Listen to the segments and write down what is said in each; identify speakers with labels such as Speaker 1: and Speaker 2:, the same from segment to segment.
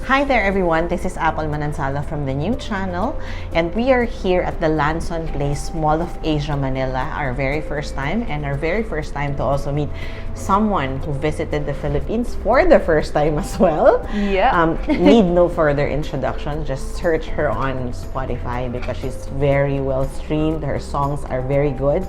Speaker 1: Hi there everyone, this is Apple Manansala from the new channel, and we are here at the Lanson Place, Mall of Asia, Manila, our very first time, and our very first time to also meet someone who visited the Philippines for the first time as well.
Speaker 2: Yeah.
Speaker 1: Need no further introduction, just search her on Spotify because she's very well streamed, her songs are very good.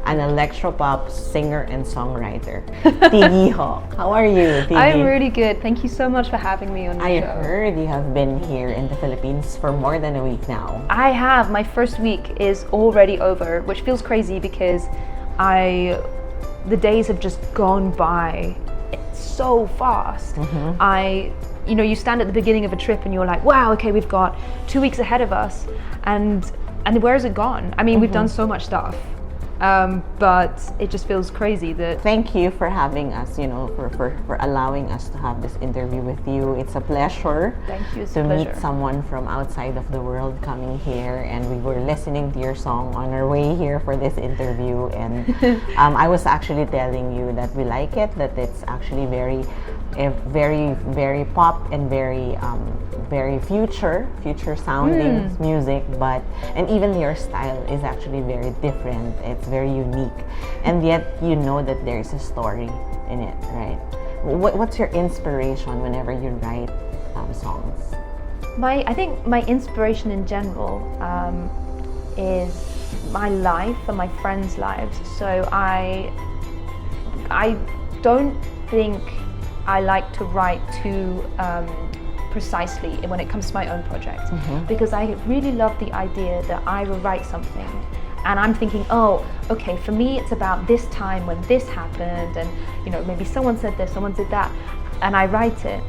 Speaker 1: An electropop singer and songwriter, Tiggi Hawke. How are you, Tiggi?
Speaker 2: I'm really good. Thank you so much for having me on the show.
Speaker 1: I heard you have been here in the Philippines for more than a week now.
Speaker 2: I have. My first week is already over, which feels crazy because the days have just gone by so fast. You stand at the beginning of a trip and you're like, wow, okay, we've got 2 weeks ahead of us, and where has it gone? I mean, we've done so much stuff. But it just feels crazy that...
Speaker 1: Thank you for having us, for allowing us to have this interview with you. It's a pleasure.
Speaker 2: Thank you. It's
Speaker 1: to
Speaker 2: a pleasure.
Speaker 1: Meet someone from outside of the world coming here, and we were listening to your song on our way here for this interview, and I was actually telling you that we like it, that it's actually very pop and very future sounding music, and even your style is actually very different. It's very unique, and yet you know that there is a story in it, right? What's your inspiration whenever you write songs?
Speaker 2: I think my inspiration in general is my life and my friends' lives. So I don't think I like to write too precisely when it comes to my own project, because I really love the idea that I will write something and I'm thinking, oh, okay, for me it's about this time when this happened, and maybe someone said this, someone did that, and I write it.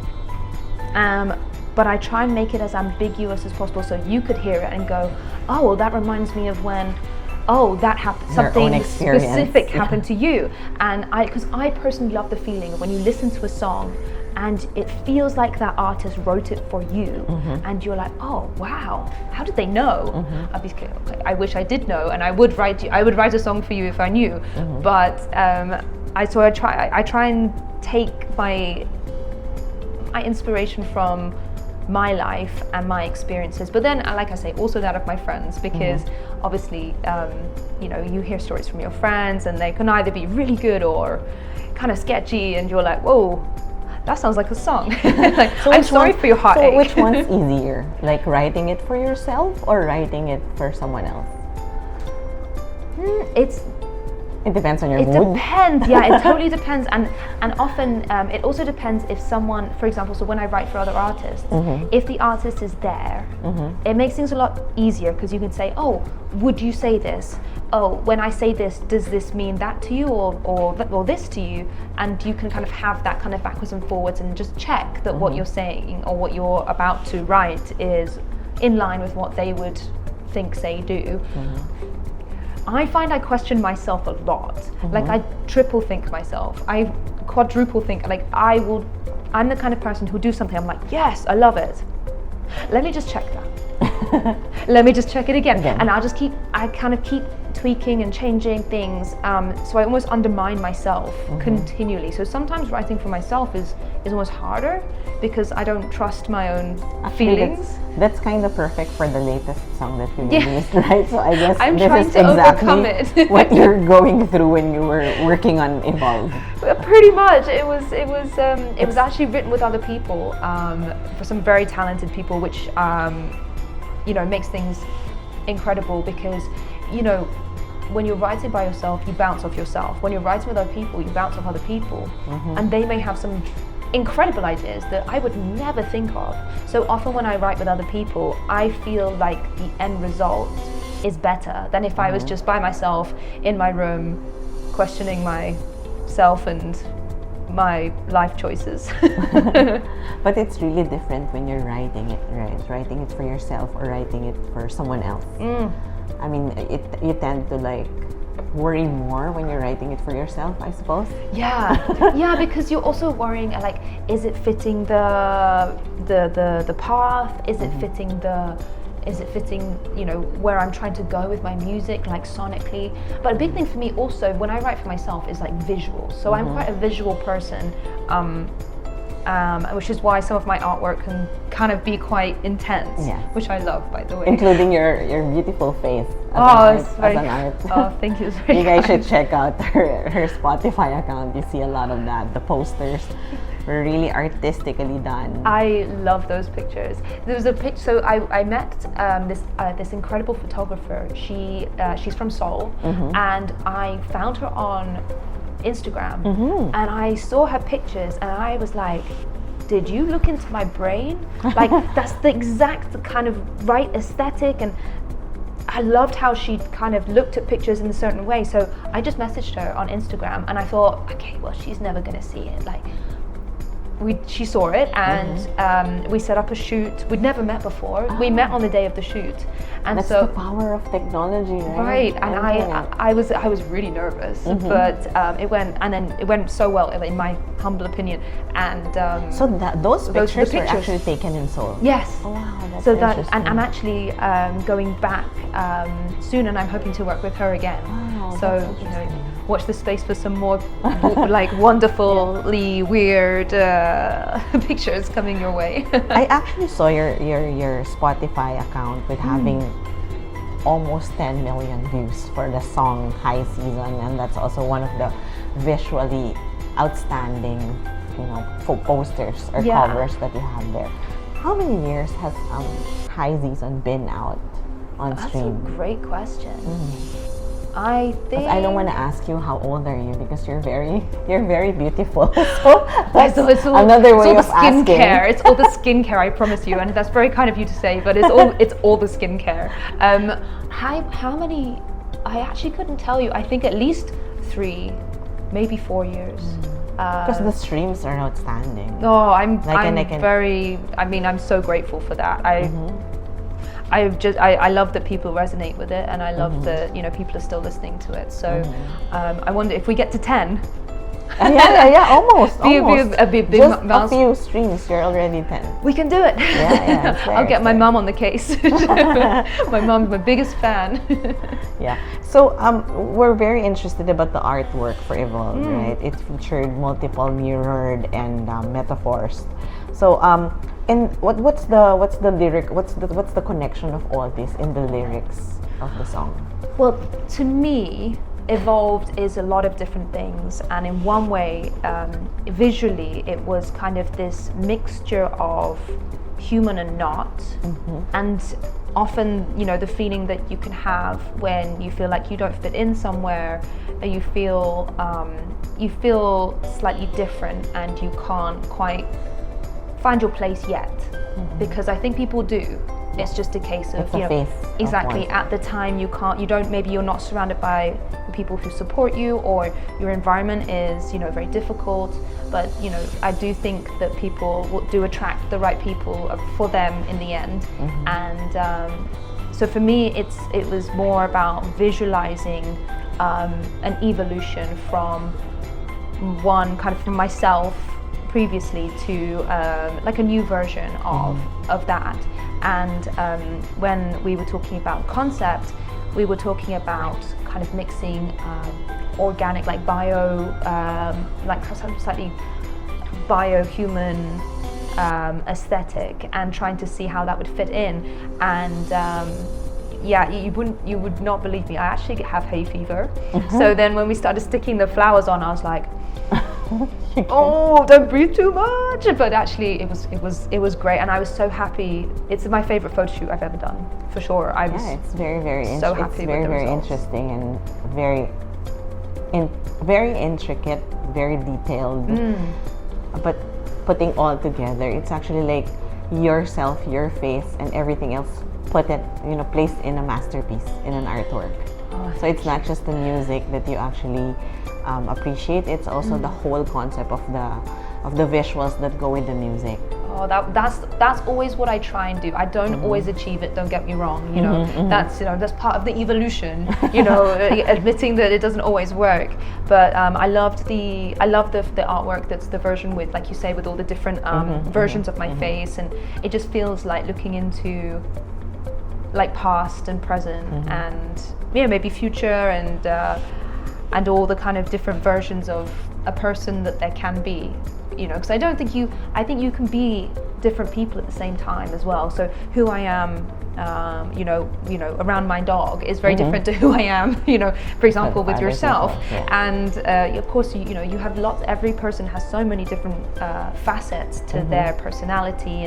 Speaker 2: But I try and make it as ambiguous as possible so you could hear it and go, oh, well, that reminds me of when, oh, that happened, something specific happened to you. And because I personally love the feeling of when you listen to a song and it feels like that artist wrote it for you, and you're like, oh wow, how did they know? Obviously, okay, I wish I did know, and I would write a song for you if I knew. But I try and take my inspiration from my life and my experiences, but then, like I say, also that of my friends, because obviously you hear stories from your friends and they can either be really good or kind of sketchy, and you're like, whoa, that sounds like a song. Like, so I'm sorry for your heartache.
Speaker 1: So which one's easier, like writing it for yourself or writing it for someone else? It depends on your mood.
Speaker 2: It depends, yeah, it totally depends. And often it also depends if someone, for example, so when I write for other artists, if the artist is there, it makes things a lot easier, because you can say, oh, would you say this? Oh, when I say this, does this mean that to you, or this to you? And you can kind of have that kind of backwards and forwards and just check that what you're saying or what you're about to write is in line with what they would think, say, do. I find I question myself a lot. Like, I triple think myself. I quadruple think. Like, I'm the kind of person who'll do something, I'm like, yes, I love it. Let me just check that. Let me just check it again. And I kind of keep tweaking and changing things. So I almost undermine myself continually. So sometimes writing for myself is almost harder because I don't trust my own feelings.
Speaker 1: That's kind of perfect for the latest song that you released, right? So I guess
Speaker 2: I'm
Speaker 1: this
Speaker 2: trying
Speaker 1: is
Speaker 2: to overcome it.
Speaker 1: what you're going through when you were working on Evolve.
Speaker 2: Pretty much. It was actually written with other people, for some very talented people, which makes things incredible, because when you're writing by yourself, you bounce off yourself. When you're writing with other people, you bounce off other people, and they may have some incredible ideas that I would never think of. So often when I write with other people, I feel like the end result is better than if I was just by myself in my room questioning myself and my life choices.
Speaker 1: But it's really different when you're writing it, right? Writing it for yourself or writing it for someone else. I mean, you tend to like worry more when you're writing it for yourself, I suppose.
Speaker 2: Yeah, because you're also worrying, like, is it fitting the path? Is it fitting where I'm trying to go with my music, like sonically? But a big thing for me also when I write for myself is like visuals. So I'm quite a visual person. which is why some of my artwork can kind of be quite intense,
Speaker 1: Yes.
Speaker 2: which I love, by the way.
Speaker 1: Including your beautiful face as an art.
Speaker 2: Oh, thank you. It's very
Speaker 1: You guys
Speaker 2: kind.
Speaker 1: should check out her Spotify account. You see a lot of that. The posters were really artistically done.
Speaker 2: I love those pictures. There was a picture. So I met this incredible photographer. She's from Seoul, and I found her on Instagram, and I saw her pictures, and I was like, did you look into my brain? Like, that's the exact kind of right aesthetic, and I loved how she kind of looked at pictures in a certain way. So I just messaged her on Instagram, and I thought, okay, well, she's never gonna see it. Like, she saw it, and we set up a shoot. We'd never met before. We met on the day of the shoot, and
Speaker 1: That's the power of technology, right?
Speaker 2: Right, and I was really nervous, but it went so well, in my humble opinion. And
Speaker 1: so those pictures were
Speaker 2: pictures.
Speaker 1: actually taken in Seoul.
Speaker 2: Yes.
Speaker 1: Oh, wow, that's
Speaker 2: So that,
Speaker 1: interesting.
Speaker 2: and I'm actually going back soon, and I'm hoping to work with her again.
Speaker 1: Wow,
Speaker 2: So
Speaker 1: that's interesting.
Speaker 2: watch the space for some more like wonderfully weird pictures coming your way.
Speaker 1: I actually saw your Spotify account with having almost 10 million views for the song High Season, and that's also one of the visually outstanding, posters or
Speaker 2: Yeah.
Speaker 1: covers that you have there. How many years has High Season been out on
Speaker 2: That's
Speaker 1: stream?
Speaker 2: a great question. I think
Speaker 1: I don't want to ask you how old are you, because you're very beautiful. So that's
Speaker 2: it's all,
Speaker 1: another way
Speaker 2: it's all
Speaker 1: of
Speaker 2: the skincare.
Speaker 1: asking.
Speaker 2: It's all the skincare, I promise you, and that's very kind of you to say. But it's all the skincare. How many? I actually couldn't tell you. I think at least 3, maybe 4 years.
Speaker 1: Because the streams are outstanding.
Speaker 2: Oh, I'm so grateful for that. I love that people resonate with it, and I love that people are still listening to it. So I wonder if we get to 10.
Speaker 1: yeah, almost.
Speaker 2: Be a big
Speaker 1: Just
Speaker 2: mouse.
Speaker 1: a few streams, you're already 10.
Speaker 2: We can do it.
Speaker 1: Yeah, it's there,
Speaker 2: I'll get
Speaker 1: it's
Speaker 2: my
Speaker 1: there.
Speaker 2: mum on the case. My mum's my biggest fan.
Speaker 1: Yeah. So we're very interested about the artwork for Evolve, right? It featured multiple mirrored and metaphors. So and what's the lyric? What's the connection of all this in the lyrics of the song?
Speaker 2: Well, to me, Evolved is a lot of different things, and in one way, visually, it was kind of this mixture of human and not, and often, the feeling that you can have when you feel like you don't fit in somewhere, or you feel slightly different, and you can't quite find your place yet, because I think people do. It's just a case of,
Speaker 1: It's a phase of
Speaker 2: exactly,
Speaker 1: oneself.
Speaker 2: at the time maybe you're not surrounded by the people who support you, or your environment is, very difficult, but, I do think that people do attract the right people for them in the end. And so for me, it was more about visualizing an evolution from one kind of from myself previously to like a new version of that. And when we were talking about concept, we were talking about kind of mixing organic, like bio, like slightly bio-human aesthetic, and trying to see how that would fit in. And yeah, you would not believe me, I actually have hay fever. So then when we started sticking the flowers on, I was like, oh, don't breathe too much. But actually it was great, and I was so happy. It's my favorite photo shoot I've ever done, for sure.
Speaker 1: It's very
Speaker 2: so happy with the
Speaker 1: very
Speaker 2: results.
Speaker 1: interesting and very intricate, very detailed. But putting all together, it's actually like yourself, your face, and everything else placed in a masterpiece, in an artwork. So it's not just the music that you actually appreciate, it's also the whole concept of the visuals that go with the music.
Speaker 2: Oh, that's always what I try and do. I don't always achieve it, don't get me wrong. That's part of the evolution. Admitting that it doesn't always work. But I love the artwork that's the version with, like you say, with all the different versions of my face, and it just feels like looking into like past and present, and maybe future, and all the kind of different versions of a person that there can be, you know, because I think you can be different people at the same time as well. So who I am, you know, around my dog is very different to who I am, you know, for example, with yourself. And of course, you know, you have lots. Every person has so many different facets to their personality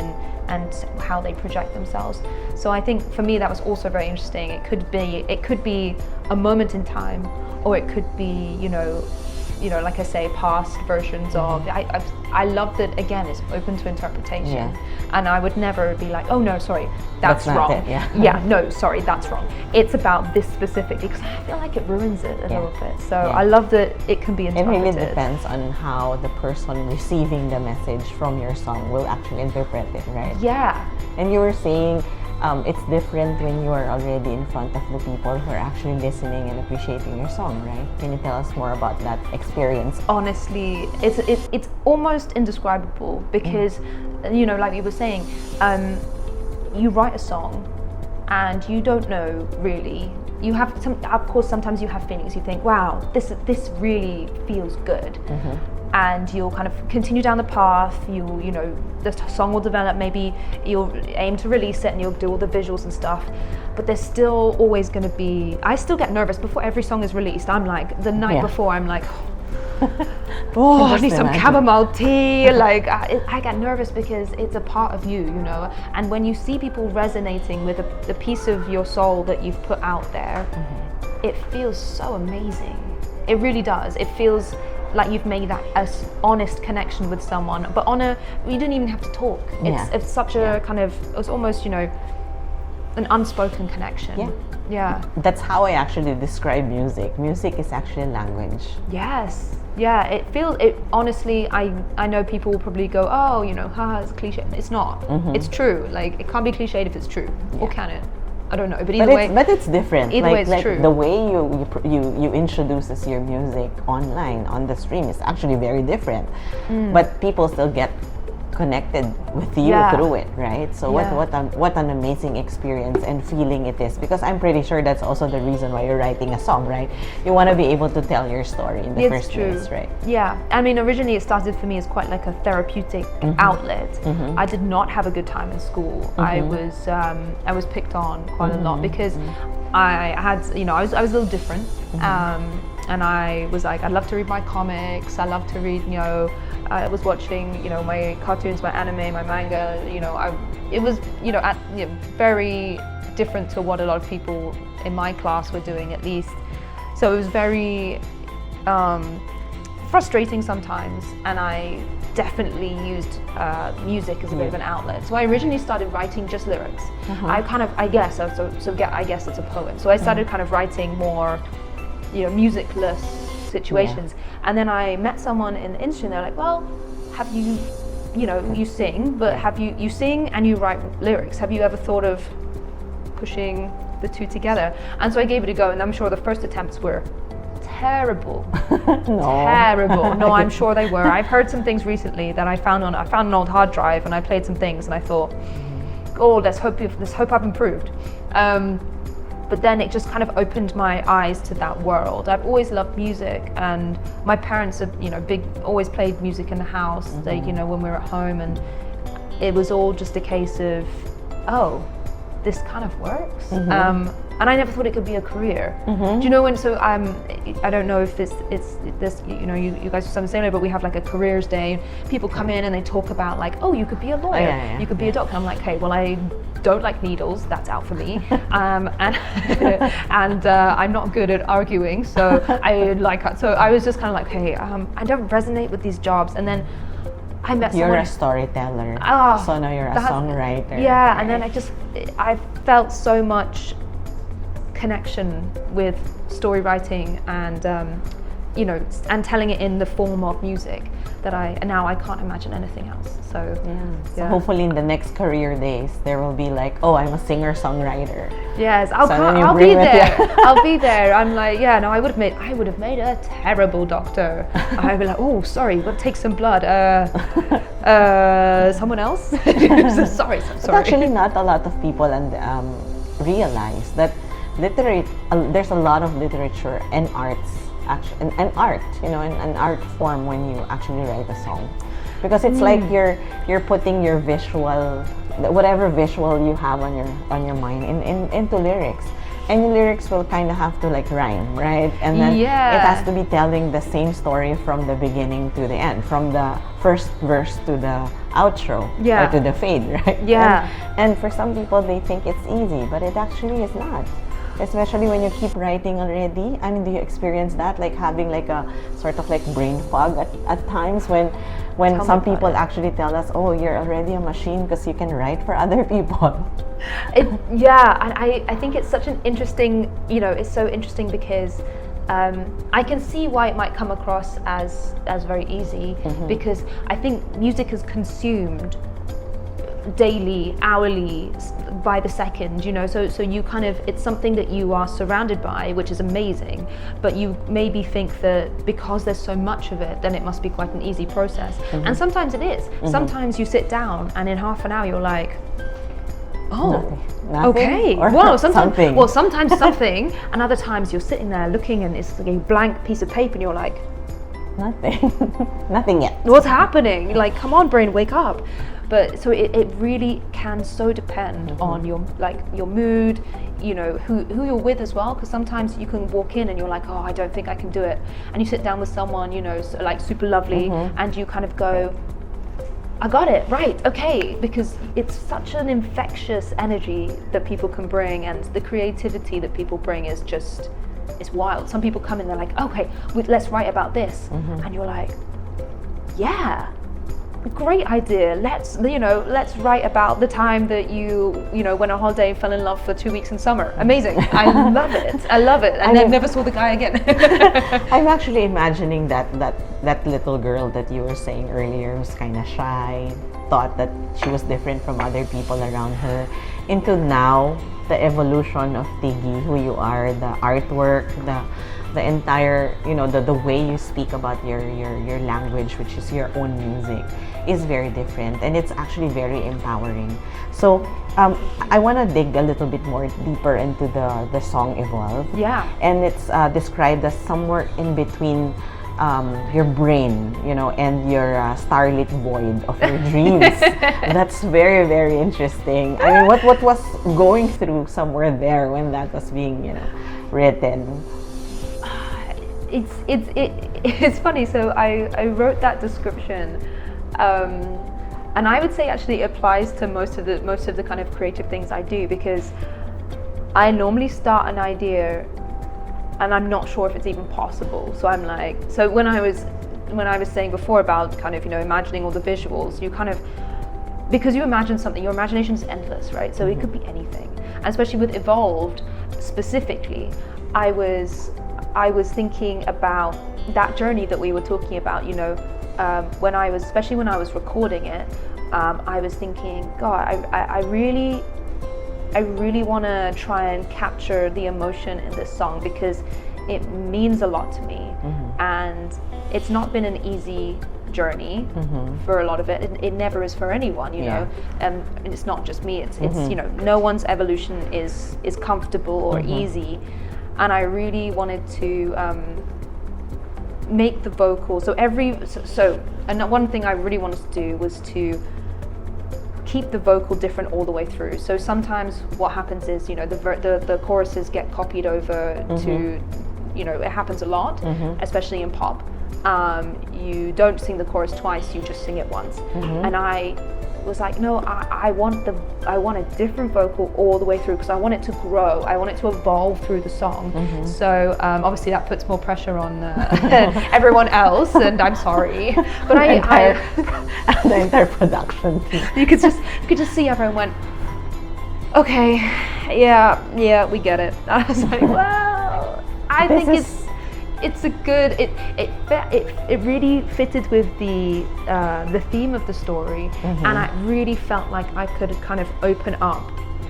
Speaker 2: and how they project themselves. So I think for me that was also very interesting. It could be a moment in time, or it could be, you know, like I say, past versions of. I love that, again, it's open to interpretation, and I would never be like, oh no, sorry, that's wrong.
Speaker 1: It,
Speaker 2: no, sorry, that's wrong. It's about this specifically, because I feel like it ruins it a little bit. So I love that it can be interpreted.
Speaker 1: It really depends on how the person receiving the message from your song will actually interpret it, right?
Speaker 2: Yeah.
Speaker 1: And you were saying it's different when you are already in front of the people who are actually listening and appreciating your song, right? Can you tell us more about that experience?
Speaker 2: Honestly, it's almost indescribable, because you know, like you were saying, you write a song and you don't know really. You have of course, sometimes you have feelings. You think, wow, this really feels good. And you'll kind of continue down the path. You know, the song will develop. Maybe you'll aim to release it and you'll do all the visuals and stuff. But there's still always going to be. I still get nervous before every song is released. I'm like, the night before, I'm like, oh, I need some chamomile tea. Like I get nervous because it's a part of you, you know. And when you see people resonating with the piece of your soul that you've put out there, it feels so amazing. It really does. It feels like you've made that honest connection with someone, but you didn't even have to talk. It's such a kind of, it's almost, you know, an unspoken connection. Yeah.
Speaker 1: That's how I actually describe music. Music is actually a language.
Speaker 2: Yes. Yeah. It honestly, I know people will probably go, oh, you know, haha, it's cliche. It's not. It's true. Like, it can't be cliched if it's true. Or can it? I don't know, but either way.
Speaker 1: But it's different.
Speaker 2: Either way, it's true.
Speaker 1: The way you introduces your music online on the stream is actually very different. But people still get connected with you through it, right? So what an amazing experience and feeling it is, because I'm pretty sure that's also the reason why you're writing a song, right? You want to be able to tell your story in the first place, right?
Speaker 2: Yeah, I mean, originally it started for me as quite like a therapeutic outlet. I did not have a good time in school. I was picked on quite a lot because I had, you know, I was a little different. And I was like, I'd love to read my comics, I love to read, you know, I was watching, you know, my cartoons, my anime, my manga, you know, it was, you know, very different to what a lot of people in my class were doing, at least. So it was very frustrating sometimes, and I definitely used music as a bit of an outlet. So I originally started writing just lyrics. I guess it's a poem. So I started kind of writing more, you know, musicless situations. And then I met someone in the industry and they're like, well, have you, you know, you sing, but have you sing and you write lyrics. Have you ever thought of pushing the two together? And so I gave it a go, and I'm sure the first attempts were terrible. Terrible. No, I'm sure they were. I've heard some things recently that I found an old hard drive, and I played some things and I thought, oh, let's hope I've improved. But then it just kind of opened my eyes to that world. I've always loved music, and my parents are, you know, always played music in the house. They, you know, when we were at home, and it was all just a case of, oh, this kind of works. And I never thought it could be a career. Do you know when? So I don't know if it's this. You know, you guys are something similar, but we have like a careers day. People come in and they talk about like, oh, you could be a lawyer, you could be a doctor. I'm like, hey, well, I don't like needles. That's out for me. And I'm not good at arguing. So I was just kind of like, hey, I don't resonate with these jobs. And then I met someone.
Speaker 1: You're a storyteller. So now you're a songwriter.
Speaker 2: Yeah, right? And then I felt so much connection with story writing and you know, and telling it in the form of music that now I can't imagine anything else. So
Speaker 1: so hopefully in the next career days there will be like, oh, I'm a singer-songwriter.
Speaker 2: Yes, I'll be there. I'll be there. I'm like, yeah, no, I would have made a terrible doctor. I'd be like, oh, sorry, we'll take some blood. Someone else? Sorry.
Speaker 1: But actually not a lot of people realize that there's a lot of literature and arts an art, an art form when you actually write a song, because it's like you're putting your visual, whatever visual you have on your mind into lyrics. And your lyrics will kind of have to like rhyme, right? And then it has to be telling the same story from the beginning to the end, from the first verse to the outro, or to the fade, right?
Speaker 2: Yeah.
Speaker 1: And for some people, they think it's easy, but it actually is not. Especially when you keep writing already. I mean, do you experience that? Like having like a sort of like brain fog at times when some people actually tell us, oh, you're already a machine because you can write for other people.
Speaker 2: And I think it's such an interesting, it's so interesting because I can see why it might come across as very easy, because I think music is consumed daily, hourly, by the second, so you kind of, it's something that you are surrounded by, which is amazing, but you maybe think that because there's so much of it, then it must be quite an easy process. And sometimes it is. Sometimes you sit down and in half an hour you're like, oh,
Speaker 1: nothing?
Speaker 2: okay.
Speaker 1: Or
Speaker 2: Well, sometimes
Speaker 1: something.
Speaker 2: Well, sometimes something, and other times you're sitting there looking and it's like a blank piece of paper and you're like,
Speaker 1: nothing. Nothing yet.
Speaker 2: what's happening? Like, come on, brain, wake up. But so it really can so depend on your mood, who you're with as well, because sometimes you can walk in and you're like, oh, I don't think I can do it, and you sit down with someone so, like super lovely, and you kind of go, I got it, right, okay, because it's such an infectious energy that people can bring, and the creativity that people bring is just, it's wild. Some people come in, they're like, okay, let's write about this, and you're like, yeah, great idea. Let's write about the time that you went on holiday and fell in love for 2 weeks in summer. Amazing. I love it. And then never saw the guy again.
Speaker 1: I'm actually imagining that little girl that you were saying earlier, who's kind of shy, thought that she was different from other people around her, into now the evolution of Tiggi, who you are, the artwork, the entire, the way you speak about your language, which is your own music, is very different, and it's actually very empowering. So I want to dig a little bit more deeper into the song Evolve.
Speaker 2: Yeah.
Speaker 1: And it's described as somewhere in between your brain, and your starlit void of your dreams. That's very, very interesting. I mean, what was going through somewhere there when that was being, written?
Speaker 2: It's funny. So I wrote that description, and I would say actually it applies to most of the kind of creative things I do, because I normally start an idea and I'm not sure if it's even possible. So I'm like, so when I was saying before about kind of imagining all the visuals, you kind of, because you imagine something, your imagination is endless, right? So it could be anything, and especially with Evolved specifically, I was thinking about that journey that we were talking about, when I was recording it, I was thinking, God, I really want to try and capture the emotion in this song, because it means a lot to me, and it's not been an easy journey for a lot of it. It never is for anyone, and it's not just me. It's no one's evolution is comfortable or easy. And I really wanted to make the vocal. And one thing I really wanted to do was to keep the vocal different all the way through. So sometimes what happens is, the choruses get copied over to, it happens a lot, especially in pop. You don't sing the chorus twice, you just sing it once. And I was like, no, I want a different vocal all the way through, because I want it to grow, I want it to evolve through the song. So obviously that puts more pressure on everyone else, and I'm sorry, but
Speaker 1: the entire production team.
Speaker 2: you could just see everyone went, okay, yeah, we get it. I was like, well, I think it's a good, it really fitted with the theme of the story, and I really felt like I could kind of open up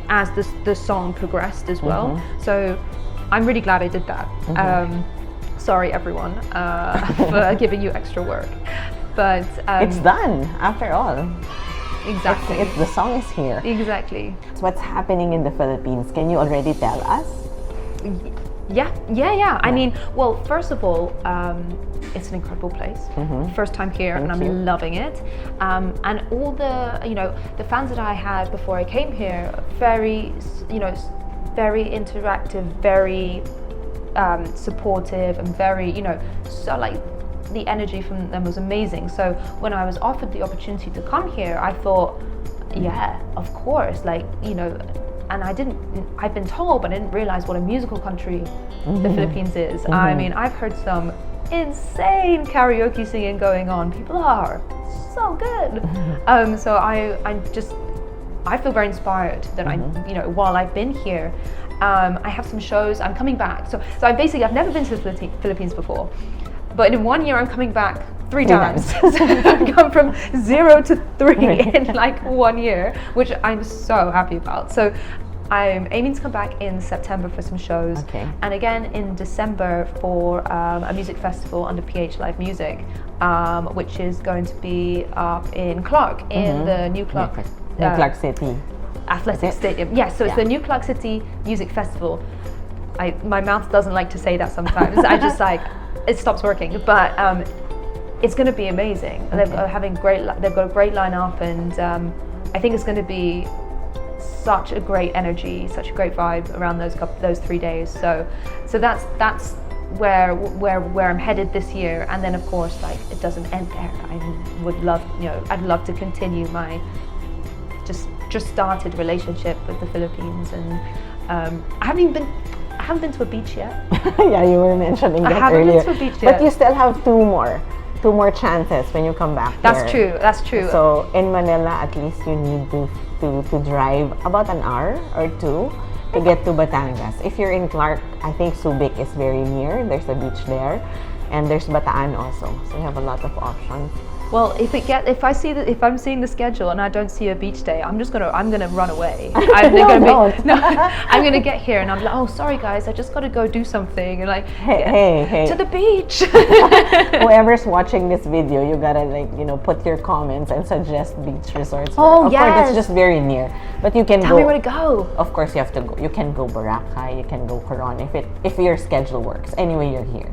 Speaker 2: as the song progressed as well. So I'm really glad I did that. Sorry everyone for giving you extra work, but
Speaker 1: it's done after all.
Speaker 2: Exactly.
Speaker 1: The song is here.
Speaker 2: Exactly.
Speaker 1: So what's happening in the Philippines? Can you already tell us?
Speaker 2: Yeah. I mean, well, first of all, it's an incredible place. First time here, and I'm loving it. And all the, the fans that I had before I came here, very, very interactive, very supportive, and very, so like the energy from them was amazing. So when I was offered the opportunity to come here, I thought, yeah, of course, like, and I've been told, but I didn't realize what a musical country the Philippines is. I mean, I've heard some insane karaoke singing going on. People are so good. So I feel very inspired that while I've been here, I have some shows. I'm coming back. So I've never been to the Philippines before, but in 1 year I'm coming back three times. So I've gone from 0 to 3 in like 1 year, which I'm so happy about. So I'm aiming to come back in September for some shows, and again in December for a music festival under PH Live Music, which is going to be up in Clark, in the New Clark,
Speaker 1: Clark City
Speaker 2: Athletic Stadium. Yes, so it's the New Clark City Music Festival. My mouth doesn't like to say that sometimes. I just like, it stops working, but it's going to be amazing. They've got a great lineup, and I think it's going to be such a great energy, such a great vibe around those 3 days. So that's where I'm headed this year. And then of course, like, it doesn't end there. I'd love to continue my just started relationship with the Philippines, and I haven't been to a beach yet.
Speaker 1: Yeah, you were mentioning that earlier.
Speaker 2: I haven't been to a beach yet.
Speaker 1: But you still have two more chances when you come back.
Speaker 2: That's true.
Speaker 1: So in Manila, at least you need to drive about an hour or two to get to Batangas. If you're in Clark, I think Subic is very near. There's a beach there, and there's Bataan also. So you have a lot of options.
Speaker 2: Well, if I'm seeing the schedule and I don't see a beach day, I'm gonna run away. I'm gonna get here and I'm like, oh, sorry guys, I just gotta go do something, and like,
Speaker 1: hey,
Speaker 2: to the beach.
Speaker 1: Whoever's watching this video, you gotta put your comments and suggest beach resorts.
Speaker 2: Oh,
Speaker 1: of course, it's just very near, but you can
Speaker 2: tell me where to go.
Speaker 1: Of course, you have to go. You can go Boracay, you can go Coron if your schedule works. Anyway, you're here.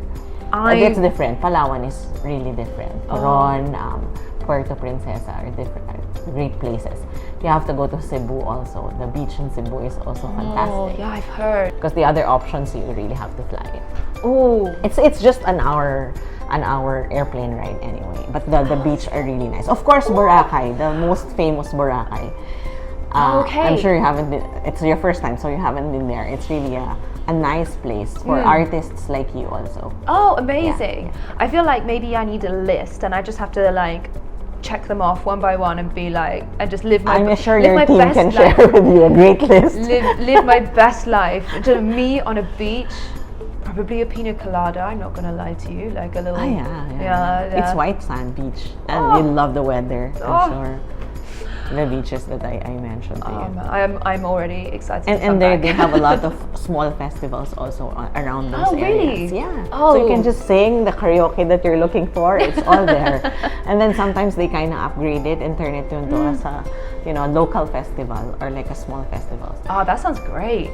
Speaker 1: It's different. Palawan is really different. Coron, Puerto Princesa are great places. You have to go to Cebu also. The beach in Cebu is also fantastic.
Speaker 2: Oh, yeah, I've heard.
Speaker 1: Because the other options, you really have to fly.
Speaker 2: Oh,
Speaker 1: it's just an hour airplane ride anyway. But the beach are really nice. Of course, Boracay, the most famous Boracay. I'm sure you haven't been. It's your first time, so you haven't been there. It's really a nice place for artists like you also.
Speaker 2: Oh, amazing. Yeah. I feel like maybe I need a list, and I just have to like check them off one by one and be like, and just live my
Speaker 1: I'm sure your team can share with you a great list.
Speaker 2: Live my best life. Just me on a beach, probably a pina colada, I'm not gonna lie to you, like a little
Speaker 1: yeah. It's white sand beach, and you love the weather, I'm sure. The beaches that I mentioned to you.
Speaker 2: I'm already excited.
Speaker 1: And they have a lot of small festivals also around those areas.
Speaker 2: Really?
Speaker 1: Yeah. So you can just sing the karaoke that you're looking for. It's all there. And then sometimes they kind of upgrade it and turn it into a local festival or like a small festival.
Speaker 2: Oh, that sounds great.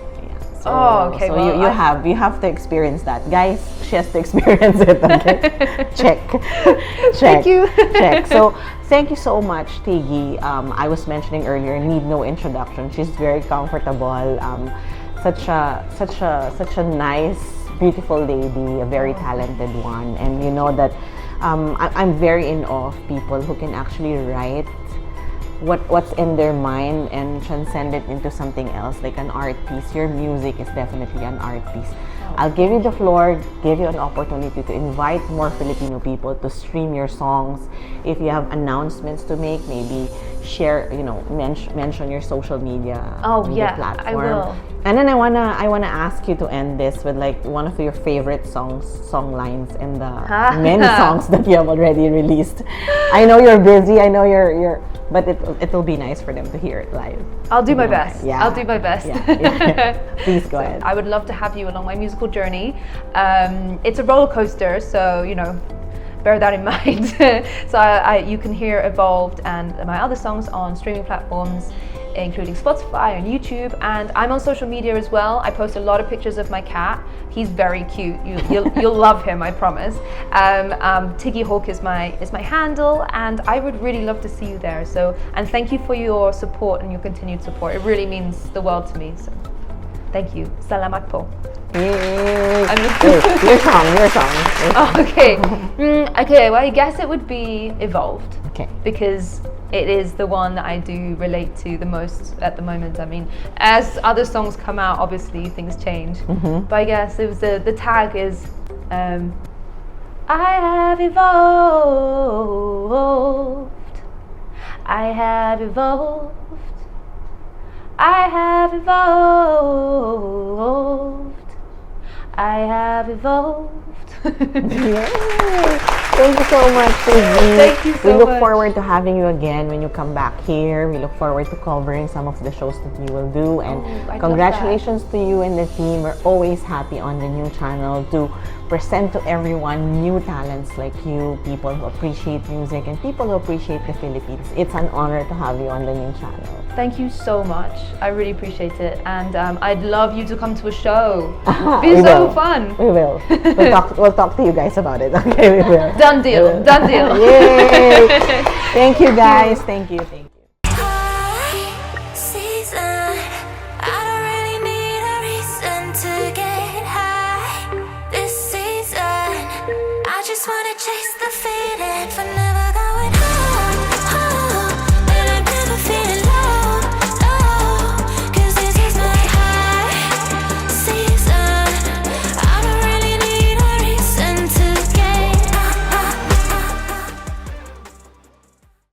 Speaker 1: So, so you have to experience that, guys. She has to experience it. Okay, check.
Speaker 2: Thank you.
Speaker 1: Check. So thank you so much, Tiggi. I was mentioning earlier, need no introduction. She's very comfortable. Such a nice, beautiful lady, a very talented one, and you know that I'm very in awe of people who can actually write what's in their mind and transcend it into something else, like an art piece. Your music is definitely an art piece. I'll give you the floor, give you an opportunity to invite more Filipino people to stream your songs. If you have announcements to make, maybe share, mention your social media platform.
Speaker 2: I will.
Speaker 1: And then I wanna ask you to end this with like one of your favorite song lines in the many songs that you have already released. I know you're busy. I know you're but it'll be nice for them to hear it live.
Speaker 2: I'll do my best. Yeah. I'll do my best.
Speaker 1: Yeah. Please go ahead.
Speaker 2: I would love to have you along my musical journey. It's a roller coaster, so bear that in mind. So you can hear Evolved and my other songs on streaming platforms including Spotify and YouTube, and I'm on social media as well. I post a lot of pictures of my cat. He's very cute. You'll love him, I promise. Tiggi Hawke is my handle, and I would really love to see you there. So, and thank you for your support and your continued support. It really means the world to me. So, thank you. Salamat po.
Speaker 1: Your song.
Speaker 2: Oh, okay. Okay, well, I guess it would be Evolved.
Speaker 1: Okay.
Speaker 2: Because it is the one that I do relate to the most at the moment. I mean, as other songs come out, obviously things change. But I guess it was the tag is I have evolved. I have evolved. I have evolved. I have evolved.
Speaker 1: Yay! Thank you so much, Tiggi.
Speaker 2: Thank you so
Speaker 1: We look
Speaker 2: much.
Speaker 1: forward to having you again when you come back here. We look forward to covering some of the shows that you will do. And
Speaker 2: I'd love
Speaker 1: congratulations to you and the team. We're always happy on the new channel to present to everyone new talents like you, people who appreciate music and people who appreciate the Philippines. It's an honor to have you on the new channel.
Speaker 2: Thank you so much. I really appreciate it, and I'd love you to come to a show. It'd be
Speaker 1: We
Speaker 2: so
Speaker 1: will.
Speaker 2: fun.
Speaker 1: We will. We'll talk to you guys about it. Okay, we will.
Speaker 2: Done deal. Done deal.
Speaker 1: Yay! Thank you guys. Thank you.